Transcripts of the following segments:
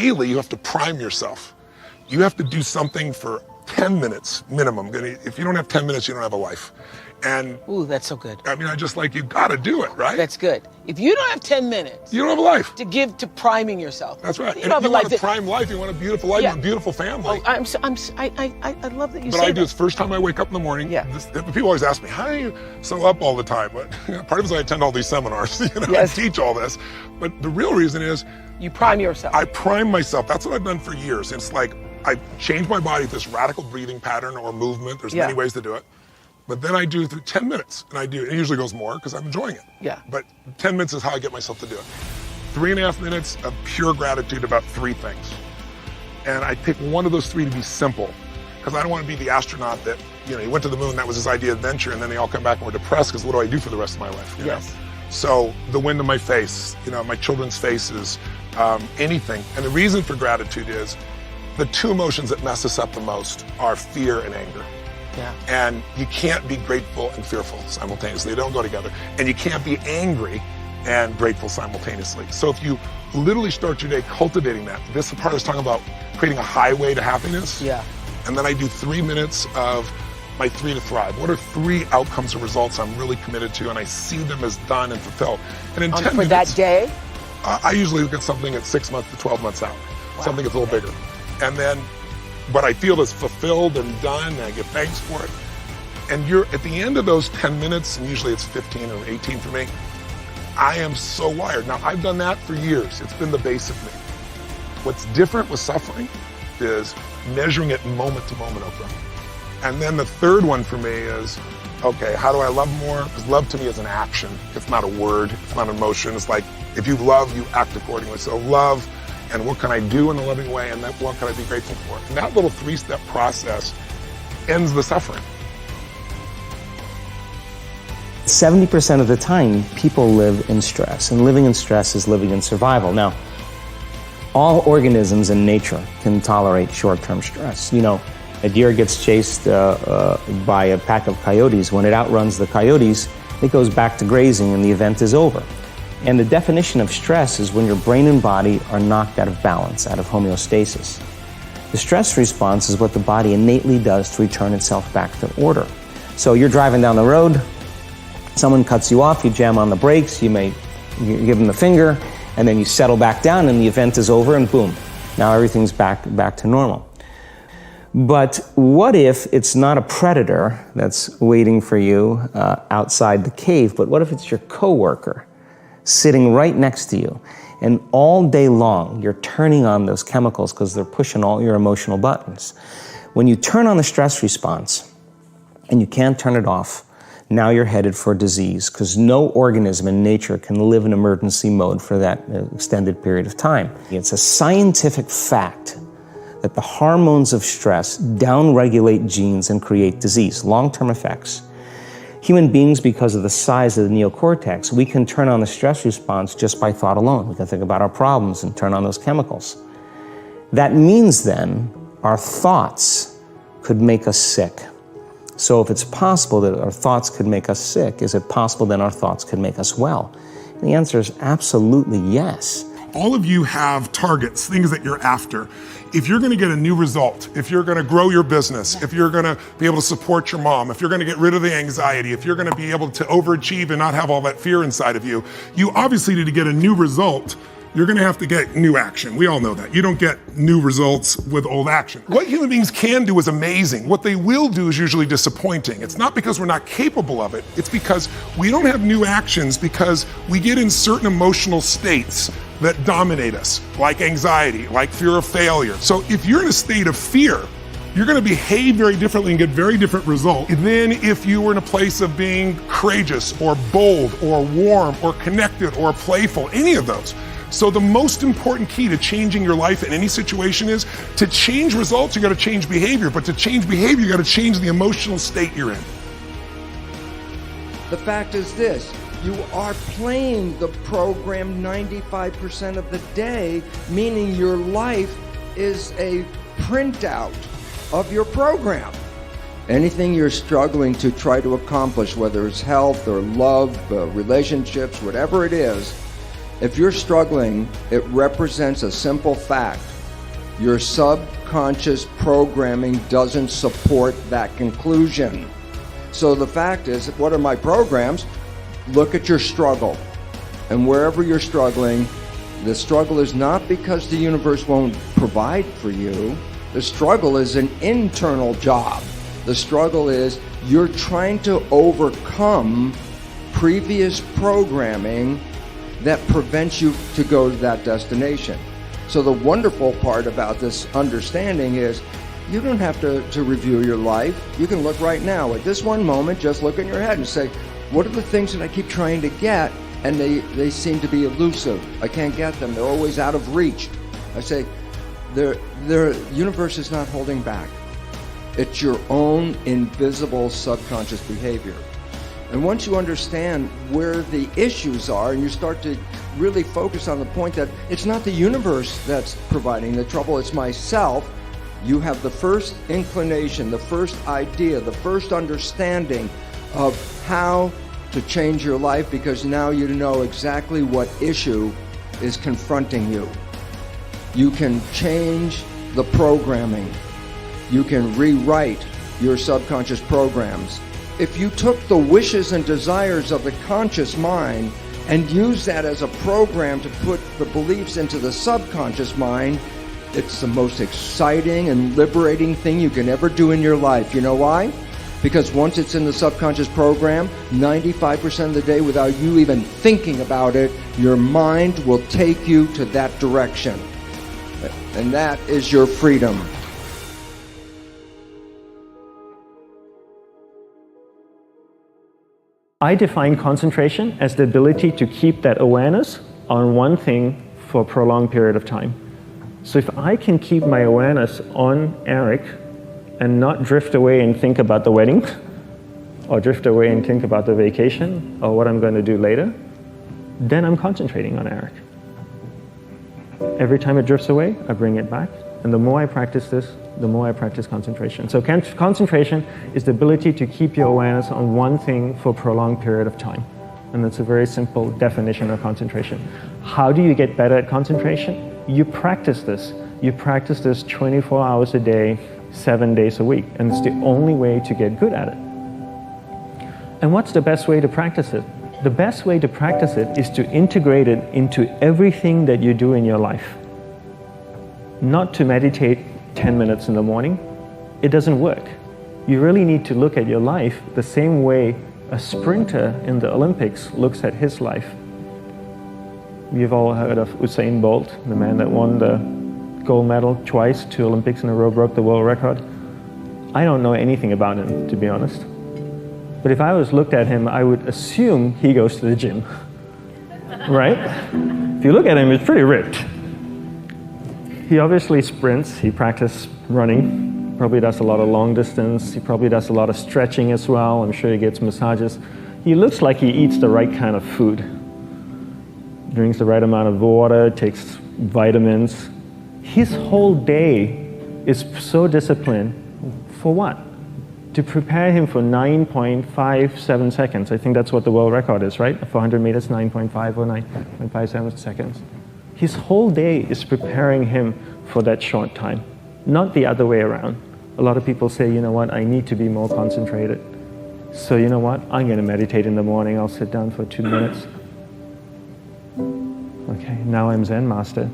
daily, you have to prime yourself. You have to do something for 10 minutes minimum. If you don't have 10 minutes, you don't have a life. And ooh, that's so good. I mean, you gotta do it, right? That's good. If you don't have 10 minutes, you don't have a life to give to priming yourself. That's right. You and if you want a prime life, you want a beautiful life, you want a beautiful family. Oh, I love that you say that. But I do this first time I wake up in the morning. Yeah. People always ask me, how are you so up all the time? But part of it is I attend all these seminars, Yes. I teach all this. But the real reason is you prime yourself. I prime myself. That's what I've done for years. It's like I change my body with this radical breathing pattern or movement. There's many ways to do it. But then I do through 10 minutes, and it usually goes more because I'm enjoying it. Yeah. But 10 minutes is how I get myself to do it. 3.5 minutes of pure gratitude about 3 things. And I pick one of those 3 to be simple, because I don't want to be the astronaut that, he went to the moon, that was his idea of adventure, and then they all come back and we're depressed because what do I do for the rest of my life? Yes. So the wind in my face, my children's faces, anything. And the reason for gratitude is the 2 emotions that mess us up the most are fear and anger. Yeah. And you can't be grateful and fearful simultaneously. They don't go together. And you can't be angry and grateful simultaneously. So if you literally start your day cultivating that, this is the part I was talking about, creating a highway to happiness. Yeah. And then I do 3 minutes of my 3 to thrive. What are 3 outcomes or results I'm really committed to, and I see them as done and fulfilled. And in 10 for minutes, that day? I usually look at something at 6 months to 12 months out. Wow. Something that's a little bigger. And then what I feel is fulfilled and done, and I give thanks for it. And at the end of those 10 minutes, and usually it's 15 or 18 for me, I am so wired. Now, I've done that for years. It's been the base of me. What's different with suffering is measuring it moment to moment, Oprah. And then the third one for me is, okay, how do I love more? Because love to me is an action. It's not a word. It's not an emotion. It's like, if you love, you act accordingly. So love, and what can I do in a loving way, and then what can I be grateful for? And that little 3-step process ends the suffering. 70% of the time, people live in stress, and living in stress is living in survival. Now, all organisms in nature can tolerate short-term stress. A deer gets chased by a pack of coyotes. When it outruns the coyotes, it goes back to grazing and the event is over. And the definition of stress is when your brain and body are knocked out of balance, out of homeostasis. The stress response is what the body innately does to return itself back to order. So you're driving down the road, someone cuts you off, you jam on the brakes, you give them the finger, and then you settle back down and the event is over and boom, now everything's back to normal. But what if it's not a predator that's waiting for you outside the cave, but what if it's your coworker sitting right next to you, and all day long you're turning on those chemicals because they're pushing all your emotional buttons. When you turn on the stress response and you can't turn it off, now you're headed for disease, because no organism in nature can live in emergency mode for that extended period of time. It's a scientific fact that the hormones of stress downregulate genes and create disease, long-term effects. Human beings, because of the size of the neocortex, we can turn on the stress response just by thought alone. We can think about our problems and turn on those chemicals. That means then our thoughts could make us sick. So if it's possible that our thoughts could make us sick, is it possible then our thoughts could make us well? And the answer is absolutely yes. All of you have targets, things that you're after. If you're gonna get a new result, if you're gonna grow your business, if you're gonna be able to support your mom, if you're gonna get rid of the anxiety, if you're gonna be able to overachieve and not have all that fear inside of you, you obviously need to get a new result. You're gonna have to get new action. We all know that. You don't get new results with old action. What human beings can do is amazing. What they will do is usually disappointing. It's not because we're not capable of it. It's because we don't have new actions because we get in certain emotional states that dominate us, like anxiety, like fear of failure. So if you're in a state of fear, you're gonna behave very differently and get very different results than if you were in a place of being courageous or bold or warm or connected or playful, any of those. So the most important key to changing your life in any situation is to change results, you gotta change behavior, but to change behavior, you gotta change the emotional state you're in. The fact is this, you are playing the program 95% of the day, meaning your life is a printout of your program. Anything you're struggling to try to accomplish, whether it's health or love, relationships, whatever it is If you're struggling, it represents a simple fact. Your subconscious programming doesn't support that conclusion. So the fact is, what are my programs? Look at your struggle. And wherever you're struggling, the struggle is not because the universe won't provide for you. The struggle is an internal job. The struggle is you're trying to overcome previous programming that prevents you to go to that destination. So the wonderful part about this understanding is you don't have to review your life. You can look right now at this one moment, just look in your head and say, what are the things that I keep trying to get and they seem to be elusive? I can't get them. They're always out of reach. I say, the universe is not holding back. It's your own invisible subconscious behavior. And once you understand where the issues are and you start to really focus on the point that it's not the universe that's providing the trouble, it's myself, you have the first inclination, the first idea, the first understanding of how to change your life, because now you know exactly what issue is confronting you. You can change the programming. You can rewrite your subconscious programs. If you took the wishes and desires of the conscious mind and used that as a program to put the beliefs into the subconscious mind, it's the most exciting and liberating thing you can ever do in your life. You know why? Because once it's in the subconscious program, 95% of the day, without you even thinking about it, your mind will take you to that direction. And that is your freedom. I define concentration as the ability to keep that awareness on one thing for a prolonged period of time. So if I can keep my awareness on Eric and not drift away and think about the wedding, or drift away and think about the vacation, or what I'm going to do later, then I'm concentrating on Eric. Every time it drifts away, I bring it back. And the more I practice this, the more I practice concentration. So concentration is the ability to keep your awareness on one thing for a prolonged period of time. And that's a very simple definition of concentration. How do you get better at concentration? You practice this. You practice this 24 hours a day, 7 days a week. And it's the only way to get good at it. And what's the best way to practice it? The best way to practice it is to integrate it into everything that you do in your life. Not to meditate 10 minutes in the morning. It doesn't work. You really need to look at your life the same way a sprinter in the Olympics looks at his life. You've all heard of Usain Bolt, the man that won the gold medal twice, 2 Olympics in a row, broke the world record. I don't know anything about him, to be honest. But if I was looked at him, I would assume he goes to the gym, right? If you look at him, he's pretty ripped. He obviously sprints, he practices running, probably does a lot of long distance, he probably does a lot of stretching as well, I'm sure he gets massages. He looks like he eats the right kind of food, drinks the right amount of water, takes vitamins. His whole day is so disciplined. For what? To prepare him for 9.57 seconds. I think that's what the world record is, right? For 100 meters, 9.5 or 9.57 seconds. His whole day is preparing him for that short time, not the other way around. A lot of people say, you know what, I need to be more concentrated. So you know what, I'm going to meditate in the morning. I'll sit down for 2 minutes. Okay, now I'm Zen master.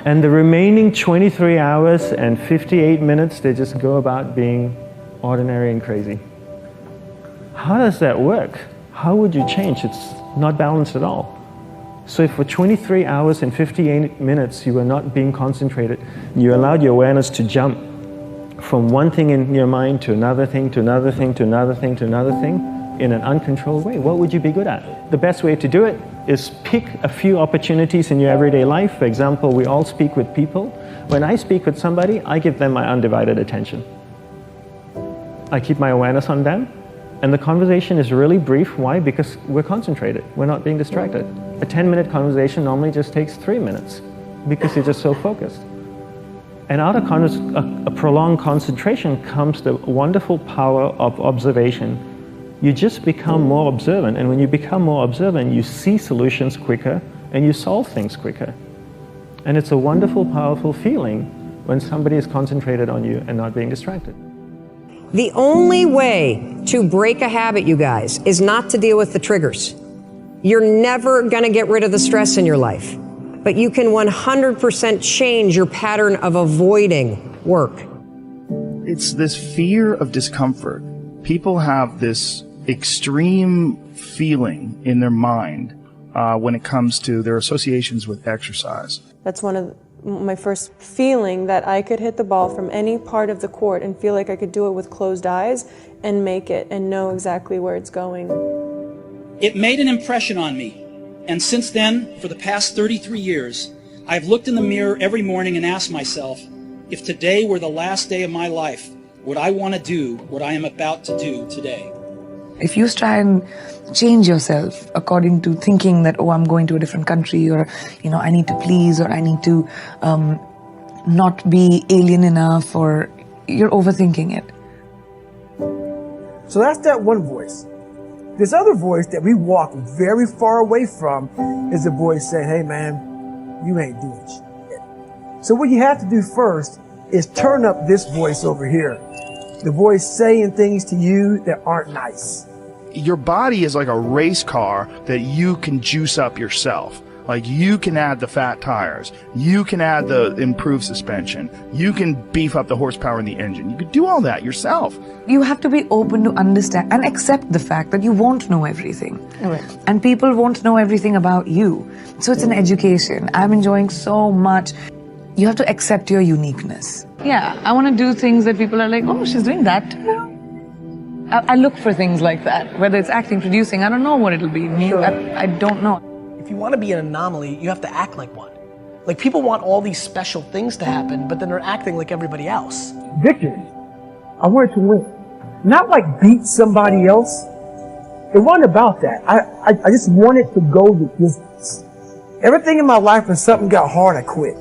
And the remaining 23 hours and 58 minutes, they just go about being ordinary and crazy. How does that work? How would you change? It's not balanced at all. So if for 23 hours and 58 minutes you were not being concentrated, you allowed your awareness to jump from one thing in your mind to another thing, to another thing, to another thing, to another thing, in an uncontrolled way, what would you be good at? The best way to do it is pick a few opportunities in your everyday life. For example, we all speak with people. When I speak with somebody, I give them my undivided attention. I keep my awareness on them, and the conversation is really brief. Why? Because we're concentrated. We're not being distracted. A 10-minute conversation normally just takes 3 minutes because you're just so focused. And out of a prolonged concentration comes the wonderful power of observation, you just become more observant. And when you become more observant, you see solutions quicker and you solve things quicker. And it's a wonderful, powerful feeling when somebody is concentrated on you and not being distracted. The only way to break a habit, you guys, is not to deal with the triggers. You're never going to get rid of the stress in your life, but you can 100% change your pattern of avoiding work. It's this fear of discomfort. People have this extreme feeling in their mind when it comes to their associations with exercise. That's one of my first feeling, that I could hit the ball from any part of the court and feel like I could do it with closed eyes and make it and know exactly where it's going. It made an impression on me, and since then, for the past 33 years, I've looked in the mirror every morning and asked myself, if today were the last day of my life, would I want to do what I am about to do today? If you try and change yourself according to thinking that, oh, I'm going to a different country, or, I need to please, or I need to not be alien enough, or you're overthinking it. So that's that one voice. This other voice that we walk very far away from is the voice saying, hey man, you ain't doing shit. So what you have to do first is turn up this voice over here. The voice saying things to you that aren't nice. Your body is like a race car that you can juice up yourself. Like, you can add the fat tires, you can add the improved suspension, you can beef up the horsepower in the engine. You can do all that yourself. You have to be open to understand and accept the fact that you won't know everything. Right. And people won't know everything about you. So it's an education. I'm enjoying so much. You have to accept your uniqueness. Yeah, I want to do things that people are like, oh, she's doing that too now. I look for things like that, whether it's acting, producing, I don't know what it'll be. Sure. I don't know. If you want to be an anomaly, you have to act like one. Like, people want all these special things to happen, but then they're acting like everybody else. Victory. I wanted to win. Not like beat somebody else. It wasn't about that. I just wanted to go the distance. Everything in my life, when something got hard, I quit.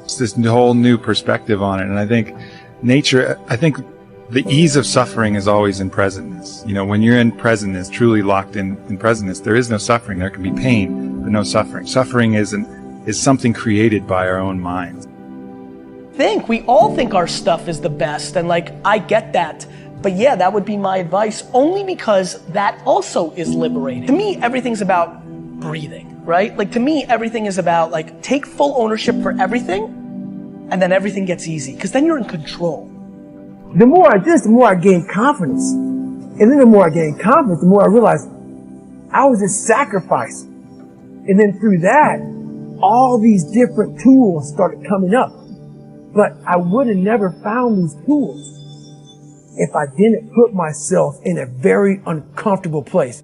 It's this whole new perspective on it. And I think the ease of suffering is always in presentness. When you're in presentness, truly locked in presentness, there is no suffering. There can be pain, but no suffering. Suffering is something created by our own minds. We all think our stuff is the best, and I get that. But yeah, that would be my advice, only because that also is liberating. To me, everything's about breathing, right? To me, everything is about take full ownership for everything, and then everything gets easy, because then you're in control. The more I did this, the more I gained confidence. And then the more I gained confidence, the more I realized I was just sacrificing. And then through that, all these different tools started coming up. But I would have never found these tools if I didn't put myself in a very uncomfortable place.